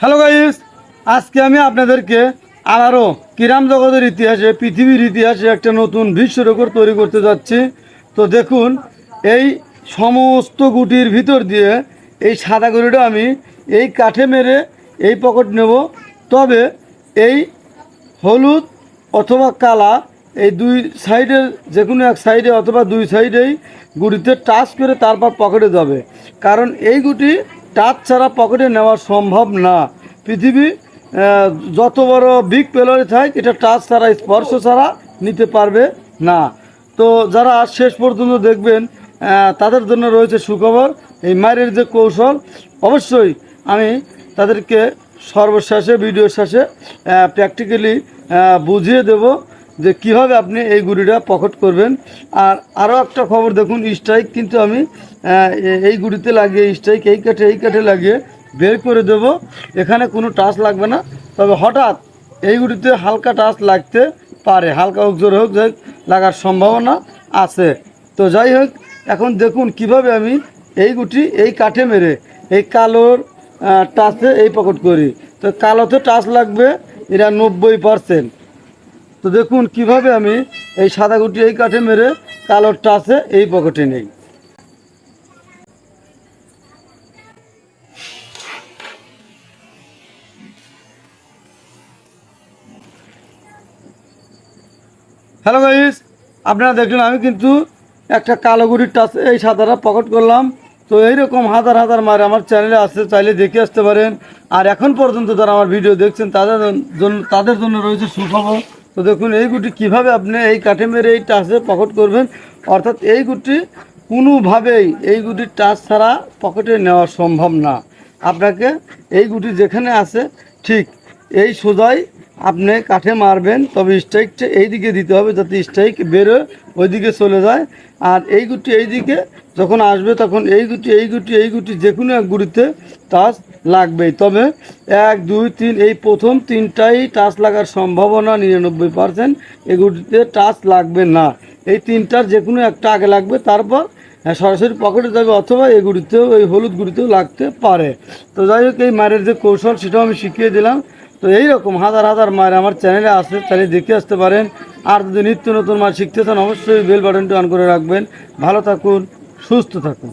Hello guys, আজকে আমি আপনাদেরকে আবারও ক্রীড়াম জগতের ইতিহাসে, পৃথিবীর ইতিহাসে একটা নতুন বিশ্ব রেকর্ড তৈরি করতে যাচ্ছি। তো দেখুন, এই সমস্ত গুটির ভিতর দিয়ে এই সাদা গুটিটা আমি এই কাঠে মেরে এই পকেট নেব। তবে এই হলুদ অথবা কালা এই দুই সাইডে, যে কোনো এক সাইডে অথবা দুই সাইডেই গুটিতে টাচ করে তারপর পকেটে যাবে। কারণ এই গুটি টাচ ছাড়া পকেটে নেওয়া সম্ভব না। পৃথিবী যত বড় বিগ প্লেয়ারই থাক, এটা টাচ ছাড়া, স্পর্শ ছাড়া নিতে পারবে না। তো যারা শেষ পর্যন্ত দেখবেন তাদের জন্য রয়েছে সুখবর। এই মায়ের যে কৌশল, অবশ্যই আমি তাদেরকে সর্বশেষে ভিডিওর শেষে প্র্যাকটিক্যালি বুঝিয়ে দেব যে কীভাবে আপনি এই গুড়িটা পকেট করবেন। আর আরও একটা খবর দেখুন, স্ট্রাইক কিন্তু আমি এই গুড়িতে লাগিয়ে, স্ট্রাইক এই কাঠে লাগিয়ে বের করে দেব। এখানে কোনো টাচ লাগবে না, তবে হঠাৎ এই গুড়িতে হালকা টাচ লাগতে পারে, হালকা হোক জোর হোক, যাই লাগার সম্ভাবনা আছে। তো যাই হোক, এখন দেখুন কিভাবে আমি এই গুটি এই কাঠে মেরে এই কালোর টাচে এই পকেট করি। তো কালোতে টাচ লাগবে এরা 90%। তো দেখুন কিভাবে আমি এই সাদা গুটি এই কাঠে মেরে কালোর টাচে এই পকেটে নেই। হ্যালো গাইস, আপনারা দেখলেন আমি কিন্তু একটা কালো গুটির টাচে এই সাদাটা পকেট করলাম। তো এইরকম হাজার হাজার মার আমার চ্যানেলে আসতে চাইলে দেখে আসতে পারেন। আর এখন পর্যন্ত যারা আমার ভিডিও দেখছেন তাদের জন্য রয়েছে সুখবর। তো দেখুন এই গুটি কীভাবে আপনি এই কাঠে মেরে এই টাচে পকেট করবেন। অর্থাৎ এই গুটি কোনোভাবেই এই গুটির টাচ ছাড়া পকেটে নেওয়া সম্ভব না। আপনাকে এই গুটি যেখানে আছে ঠিক এই সোজাই আপনি কাঠে মারবেন, তবে স্ট্রাইকটা এই দিকে দিতে হবে যাতে স্ট্রাইক বেরোয় ওই দিকে চলে যায়। আর এই গুটি এই দিকে যখন আসবে তখন এই গুটি যে কোনো এক গুটিতে টাচ লাগবেই। তবে 1, 2, 3 এই প্রথম তিনটাই টাচ লাগার সম্ভাবনা 99%। এই গুটিতে টাচ লাগবে না, এই তিনটার যে কোনো একটা আগে লাগবে, তারপর সরাসরি পকেটে যাবে, অথবা এই গুটিতেও, এই হলুদ গুটিতেও লাগতে পারে। তো যাই হোক, এই মারের যে কৌশল সেটাও আমি শিখিয়ে দিলাম। তো এইরকম হাজার হাজার মায়ের আমার চ্যানেলে আসে, চালিয়ে দেখে আসতে পারেন। আর যদি নিত্য নতুন মাছ শিখতে চান, অবশ্যই বেল বাটনটি অন করে রাখবেন। ভালো থাকুন, সুস্থ থাকুন।